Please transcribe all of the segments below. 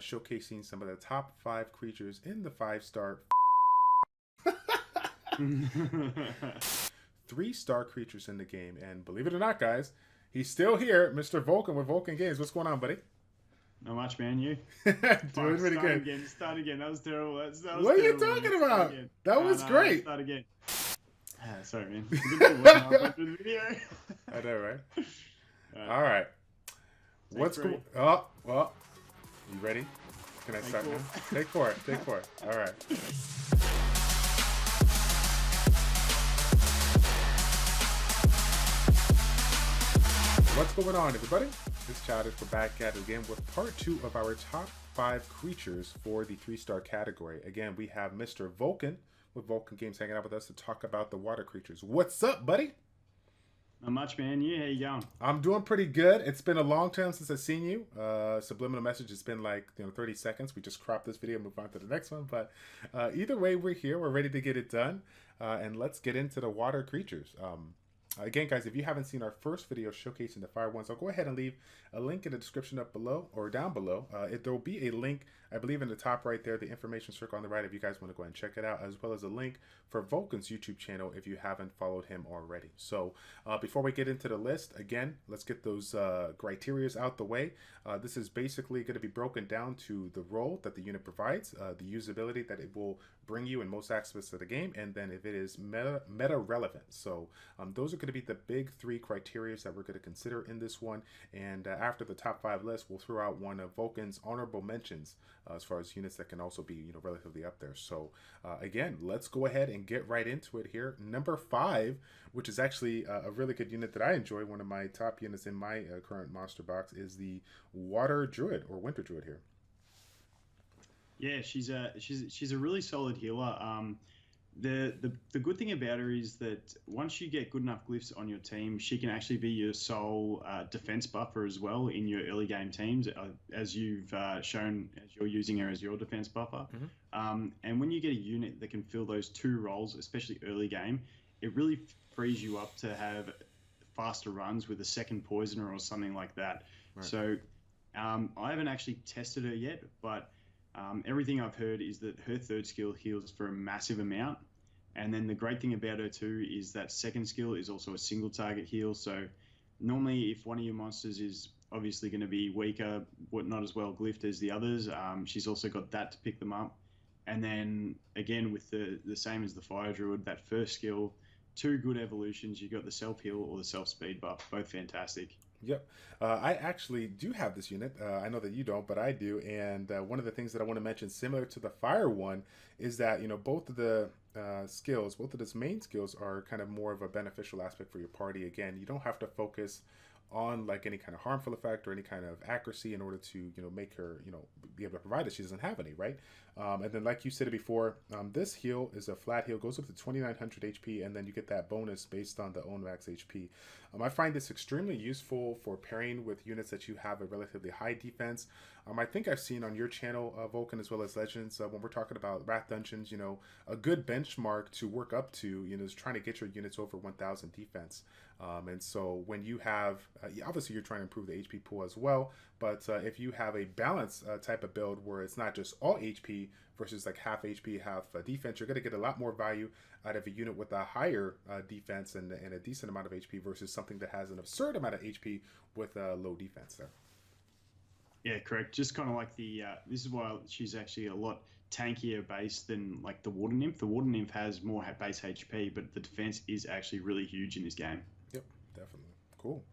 showcasing some of the top 5 creatures in the 5-star 3-star creatures in the game. And believe it or not, guys, he's still here, Mr. Vulcan with Vulcan Games. What's going on, buddy? Not much, man. You? Doing pretty good. Start again. That was terrible. That was what are you talking about? That was great. Start again. Sorry, man. Halfway through the video. I know, right? All right. What's going? Oh, well. You ready? Can I start now? Take 4. Take 4. All right. What's going on, everybody? This Childish. We're back at it again with part 2 of our top 5 creatures for the 3-star category. Again, we have Mr. Vulcan with Vulcan Games hanging out with us to talk about the water creatures. What's up, buddy? Not much, man. You? How you going? I'm doing pretty good. It's been a long time since I've seen you. Subliminal message, it's been like 30 seconds. We just cropped this video and move on to the next one. But either way, we're here. We're ready to get it done. And let's get into the water creatures. Again, guys, if you haven't seen our first video showcasing the fire ones, I'll go ahead and leave a link in the description up below or down below. There will be a link, I believe, in the top right there, the information circle on the right, if you guys want to go ahead and check it out, as well as a link for Vulcan's YouTube channel if you haven't followed him already. So before we get into the list, again, let's get those criterias out the way. This is basically going to be broken down to the role that the unit provides, the usability that it will bring you in most aspects of the game, and then if it is meta relevant. So those are going to be the big 3 criteria that we're going to consider in this one. And after the top 5 list, we'll throw out one of Vulcan's honorable mentions as far as units that can also be relatively up there. So again, let's go ahead and get right into it here. Number 5, which is actually a really good unit that I enjoy, one of my top units in my current monster box, is the Water Druid or Winter Druid here. Yeah, she's a really solid healer. The good thing about her is that once you get good enough glyphs on your team, she can actually be your sole defense buffer as well in your early game teams, as you've shown as you're using her as your defense buffer. Mm-hmm. And when you get a unit that can fill those 2 roles, especially early game, it really frees you up to have faster runs with a second poisoner or something like that. Right. So I haven't actually tested her yet, but everything I've heard is that her 3rd skill heals for a massive amount. And then the great thing about her too is that 2nd skill is also a single target heal. So normally if one of your monsters is obviously going to be weaker, not as well glyphed as the others, she's also got that to pick them up. And then again, with the same as the Fire Druid, that 1st skill, 2 good evolutions. You got the self heal or the self speed buff, both fantastic. Yep. I actually do have this unit. I know that you don't, but I do. And one of the things that I want to mention, similar to the fire one, is that, both of the skills, both of its main skills are kind of more of a beneficial aspect for your party. Again, you don't have to focus on like any kind of harmful effect or any kind of accuracy in order to, make her, be able to provide it. She doesn't have any, right? And then like you said before, this heal is a flat heal, goes up to 2900 HP, and then you get that bonus based on the own max HP. I find this extremely useful for pairing with units that you have a relatively high defense. I think I've seen on your channel, Vulcan, as well as Legends, when we're talking about Wrath Dungeons, a good benchmark to work up to, is trying to get your units over 1000 defense. And so when you have, obviously you're trying to improve the HP pool as well, but if you have a balanced type of build where it's not just all HP versus like half HP, half defense, you're going to get a lot more value out of a unit with a higher defense and a decent amount of HP versus something that has an absurd amount of HP with a low defense there. Yeah, correct. Just kind of like this is why she's actually a lot tankier base than like the Water Nymph. The Water Nymph has more base HP, but the defense is actually really huge in this game. Yep, definitely. Cool.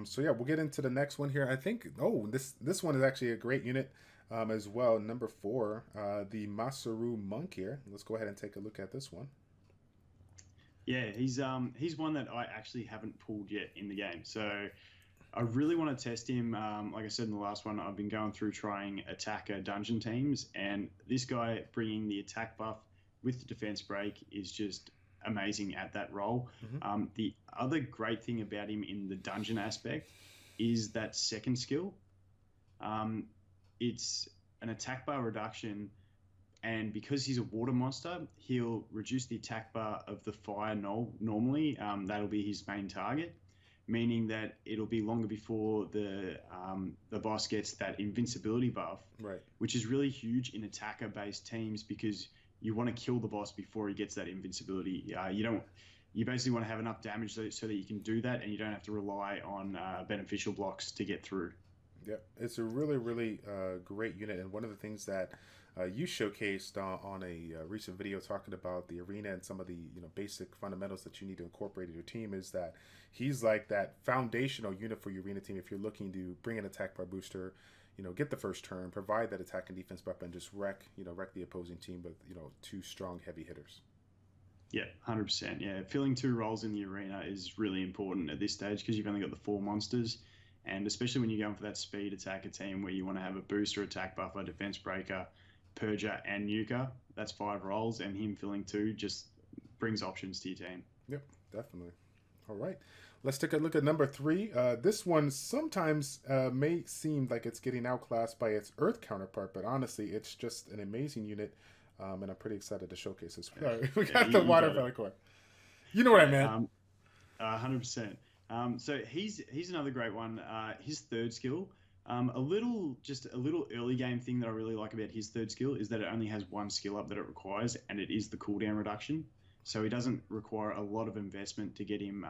So yeah, we'll get into the next one here. I think, this one is actually a great unit as well. Number 4, the Masaru Monk here. Let's go ahead and take a look at this one. Yeah, he's one that I actually haven't pulled yet in the game. So I really want to test him. Like I said in the last one, I've been going through trying attacker dungeon teams, and this guy bringing the attack buff with the defense break is just amazing at that role. Mm-hmm. The other great thing about him in the dungeon aspect is that 2nd skill. It's an attack bar reduction, and because he's a water monster, he'll reduce the attack bar of the fire normally. That'll be his main target. meaning that it'll be longer before the boss gets that invincibility buff, Right. which is really huge in attacker-based teams because you want to kill the boss before he gets that invincibility. You basically want to have enough damage so that you can do that, and you don't have to rely on beneficial blocks to get through. Yep, it's a really, really great unit, and one of the things that you showcased on a recent video talking about the arena and some of the basic fundamentals that you need to incorporate in your team is that he's like that foundational unit for your arena team. If you're looking to bring an attack bar booster, get the first turn, provide that attack and defense buff, and just wreck the opposing team with two strong heavy hitters. Yeah, 100%. Yeah, filling 2 roles in the arena is really important at this stage because you've only got the 4 monsters. And especially when you're going for that speed attacker team where you want to have a booster, attack buffer, defense breaker, purger, and nuker, that's 5 roles, and him filling 2 just brings options to your team. Yep, definitely. All right, let's take a look at number 3. This one sometimes may seem like it's getting outclassed by its Earth counterpart, but honestly, it's just an amazing unit, and I'm pretty excited to showcase this. We got the Water Velicore. You know what I meant. 100%. So he's another great one. His third skill, a little early game thing that I really like about his third skill is that it only has 1 skill up that it requires, and it is the cooldown reduction. So he doesn't require a lot of investment to get him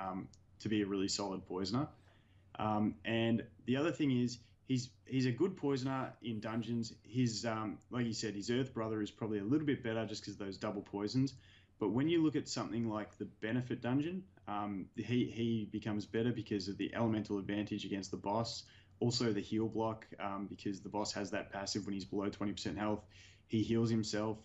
to be a really solid poisoner. And the other thing is he's a good poisoner in dungeons. His like you said, his Earth brother is probably a little bit better just because of those double poisons. But when you look at something like the Benefit Dungeon, he becomes better because of the elemental advantage against the boss. Also the heal block, because the boss has that passive when he's below 20% health. He heals himself.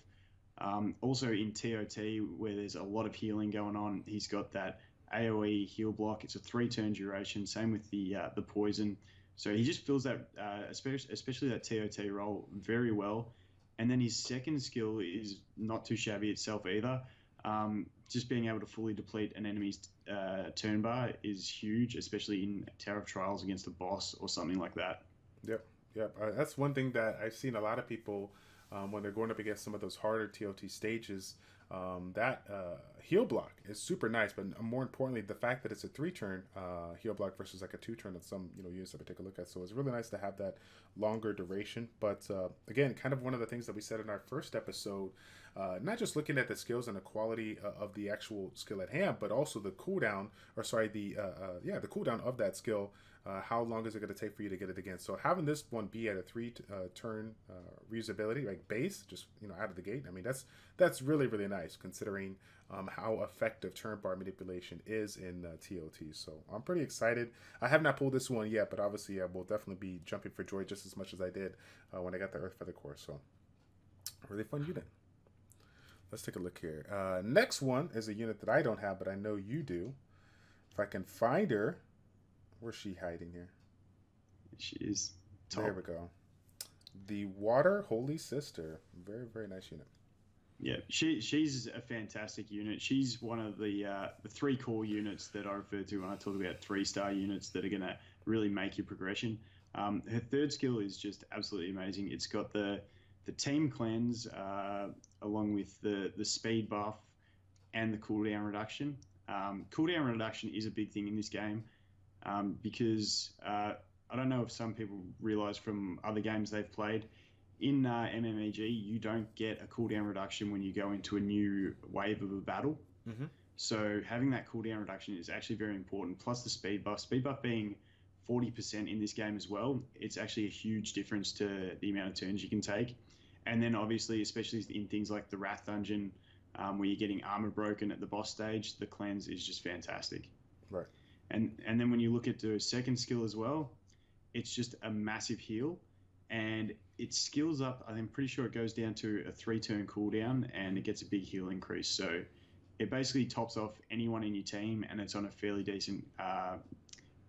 Also in TOT, where there's a lot of healing going on, he's got that AoE heal block. It's a 3-turn duration. Same with the poison. So he just fills that, especially that TOT role very well. And then his second skill is not too shabby itself either. Just being able to fully deplete an enemy's turn bar is huge, especially in Tower of Trials against a boss or something like that. Yep. That's one thing that I've seen a lot of people when they're going up against some of those harder TOT stages. That heal block is super nice, but more importantly, the fact that it's a 3-turn heal block versus like a 2-turn that some units that we take a look at. So it's really nice to have that longer duration. But again, kind of one of the things that we said in our first episode, not just looking at the skills and the quality of the actual skill at hand, but also the cooldown, the cooldown of that skill. How long is it going to take for you to get it again? So having this one be at a 3-turn reusability, like base, just out of the gate. I mean, that's really, really nice considering how effective turn bar manipulation is in TOT. So I'm pretty excited. I have not pulled this one yet, but obviously I will definitely be jumping for joy just as much as I did when I got the Earth Feather Core. So really fun unit. Let's take a look here. Next one is a unit that I don't have, but I know you do. If I can find her. Where's she hiding here? She is top. There we go. The Water Holy Sister. Very, very nice unit. Yeah, she's a fantastic unit. She's one of the 3 core units that I refer to when I talk about 3-star units that are going to really make your progression. Her third skill is just absolutely amazing. It's got the team cleanse along with the speed buff and the cooldown reduction. Cooldown reduction is a big thing in this game. Because I don't know if some people realize from other games they've played, in MMEG, you don't get a cooldown reduction when you go into a new wave of a battle. Mm-hmm. So having that cooldown reduction is actually very important. Plus the speed buff being 40% in this game as well, it's actually a huge difference to the amount of turns you can take. And then obviously, especially in things like the Wrath Dungeon, where you're getting armor broken at the boss stage, the cleanse is just fantastic. Right. And then when you look at the second skill as well, it's just a massive heal, and it skills up. I'm pretty sure it goes down to a 3-turn cooldown, and it gets a big heal increase. So it basically tops off anyone in your team, and it's on a fairly decent,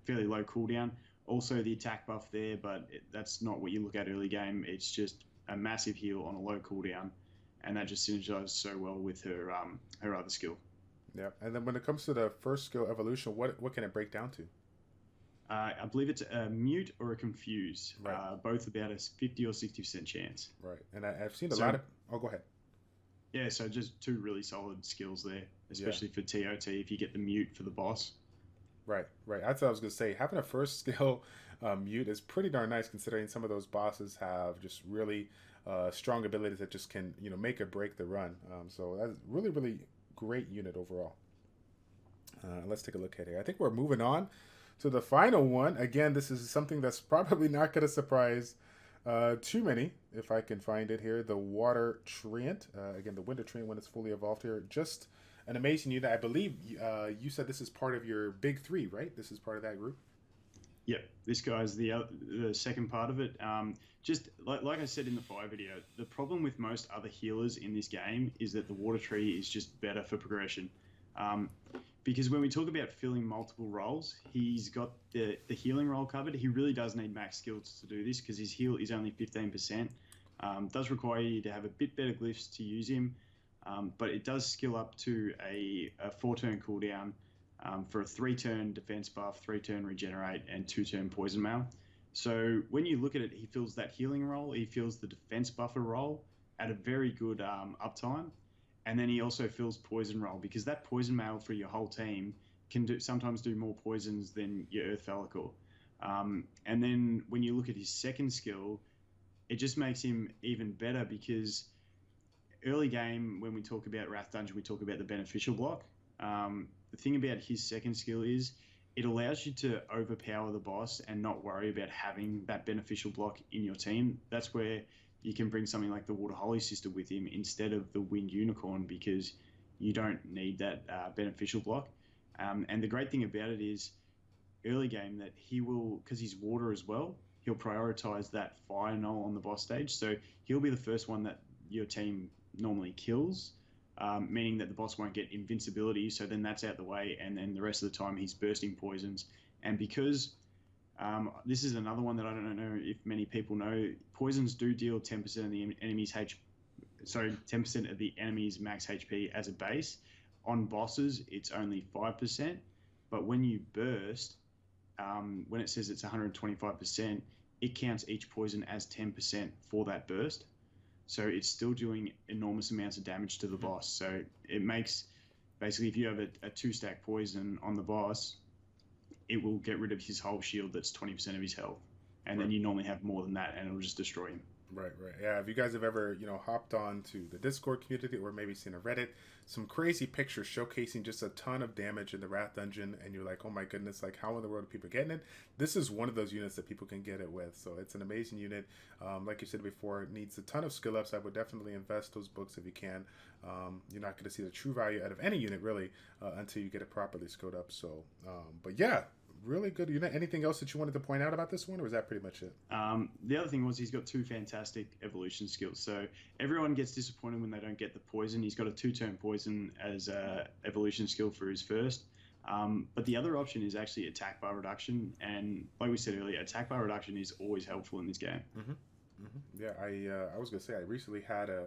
fairly low cooldown. Also the attack buff there, but that's not what you look at early game. It's just a massive heal on a low cooldown, and that just synergizes so well with her other skill. Yeah, and then when it comes to the first skill evolution, what can it break down to? I believe it's a mute or a confuse, right. Both about a 50 or 60% chance. Right, and I've seen a lot of... Oh, go ahead. Yeah, so just 2 really solid skills there, especially for TOT if you get the mute for the boss. Right, right. That's what I was gonna say. Having a first skill mute is pretty darn nice, considering some of those bosses have just really strong abilities that just can make or break the run. So that's really really great unit overall. Let's take a look at it. I think we're moving on to the final one. Again, this is something that's probably not going to surprise too many, if I can find it here. The Water Treant. Again, the Winter Treant when it's fully evolved here. Just an amazing unit. I believe you said this is part of your big three, right? This is part of that group? Yep, this guy's the second part of it. Just like I said in the fire video, the problem with most other healers in this game is that the water tree is just better for progression. Because when we talk about filling multiple roles, he's got the healing role covered. He really does need max skills to do this because his heal is only 15%. Does require you to have a bit better glyphs to use him, but it does skill up to a 4-turn cooldown for a 3-turn defense buff, 3-turn regenerate, and 2-turn poison mail. So when you look at it, he fills that healing role, he fills the defense buffer role at a very good uptime. And then he also fills poison role because that poison mail for your whole team can sometimes do more poisons than your Earth Felicor. And then when you look at his second skill, it just makes him even better because early game, when we talk about Wrath Dungeon, we talk about the beneficial block. The thing about his second skill is it allows you to overpower the boss and not worry about having that beneficial block in your team. That's where you can bring something like the Water Holy Sister with him instead of the Wind Unicorn because you don't need that beneficial block. And the great thing about it is early game that he will, because he's water as well, he'll prioritize that fire null on the boss stage. So he'll be the first one that your team normally kills, meaning that the boss won't get invincibility. So then that's out the way. And then the rest of the time he's bursting poisons. And because this is another one that I don't know if many people know. Poisons do deal 10% of the enemy's 10% of the enemy's max HP as a base. On bosses, it's only 5%. But when you burst, when it says it's 125%, it counts each poison as 10% for that burst. So it's still doing enormous amounts of damage to the boss. So it makes basically if you have a 2-stack poison on the boss, it will get rid of his whole shield that's 20% of his health. And then you normally have more than that and it'll just destroy him. Right, right. Yeah, if you guys have ever, hopped on to the Discord community or maybe seen a Reddit, some crazy pictures showcasing just a ton of damage in the Wrath Dungeon, and you're like, oh my goodness, like how in the world are people getting it? This is one of those units that people can get it with. So it's an amazing unit. Like you said before, it needs a ton of skill ups. I would definitely invest those books if you can. You're not going to see the true value out of any unit really until you get it properly skilled up. So, but yeah. Really good unit. Anything else that you wanted to point out about this one, or was that pretty much it? The other thing was he's got 2 fantastic evolution skills. So everyone gets disappointed when they don't get the poison. He's got a 2-turn poison as a evolution skill for his first. But the other option is actually attack bar reduction. And like we said earlier, attack bar reduction is always helpful in this game. Yeah, I was going to say, I recently had a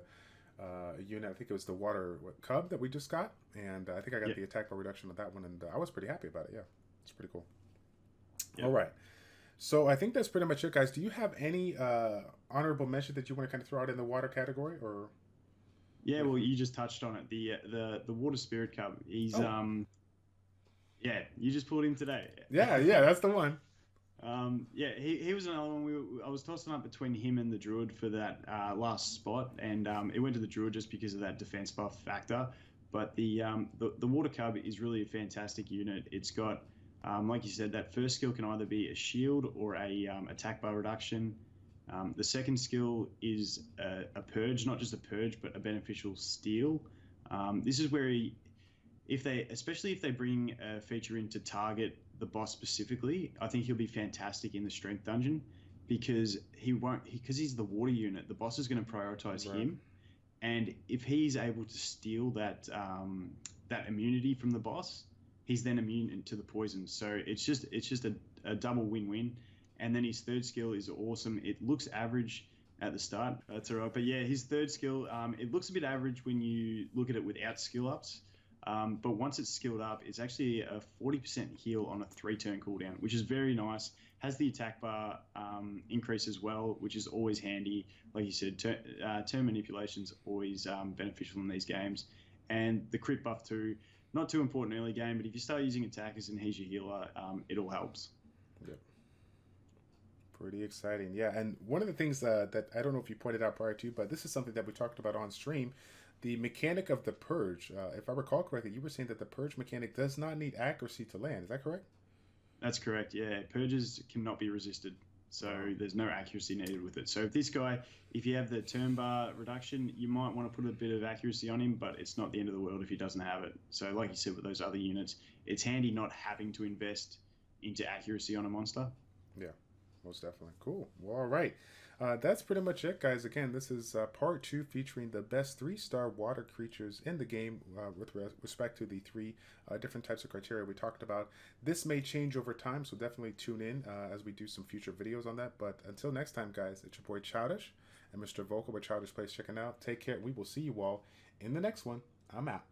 unit, I think it was the Water Cub that we just got. And I think I got the attack bar reduction on that one. And I was pretty happy about it. Yeah, it's pretty cool. Yep. All right. So I think that's pretty much it, guys. Do you have any honorable mention that you want to kind of throw out in the water category, or? Yeah, well, you just touched on it. The Water Spirit Cub. He's yeah, you just pulled him today. Yeah, that's the one. Yeah, he was another one. I was tossing up between him and the Druid for that last spot, and it went to the Druid just because of that defense buff factor. But the Water Cub is really a fantastic unit. It's got like you said, that first skill can either be a shield or a attack bar reduction. The second skill is a purge, not just a purge, but a beneficial steal. This is where especially if they bring a feature in to target the boss specifically, I think he'll be fantastic in the strength dungeon because because he's the water unit, the boss is going to prioritize him. And if he's able to steal that immunity from the boss, he's then immune to the poison. So it's just a double win-win. And then his third skill is awesome. It looks average at the start. That's all right. But yeah, his third skill, it looks a bit average when you look at it without skill ups. But once it's skilled up, it's actually a 40% heal on a 3-turn cooldown, which is very nice. Has the attack bar increase as well, which is always handy. Like you said, turn manipulation's always beneficial in these games. And the crit buff too. not too important early game, but if you start using attackers and he's your healer, it all helps. Yep. Pretty exciting. Yeah, and one of the things that I don't know if you pointed out prior to, but this is something that we talked about on stream, the mechanic of the purge. If I recall correctly, you were saying that the purge mechanic does not need accuracy to land. Is that correct? That's correct. Yeah, purges cannot be resisted, so there's no accuracy needed with it. So if this guy, if you have the turn bar reduction, you might want to put a bit of accuracy on him, but it's not the end of the world if he doesn't have it. So like you said with those other units, it's handy not having to invest into accuracy on a monster. Yeah, most definitely. Cool. Well, all right. That's pretty much it, guys. Again, this is part 2 featuring the best 3-star water creatures in the game with respect to the 3 different types of criteria we talked about. This may change over time, so definitely tune in as we do some future videos on that. But until next time, guys, it's your boy Childish and Mr. Vocal with ChildishPlays checking out. Take care. We will see you all in the next one. I'm out.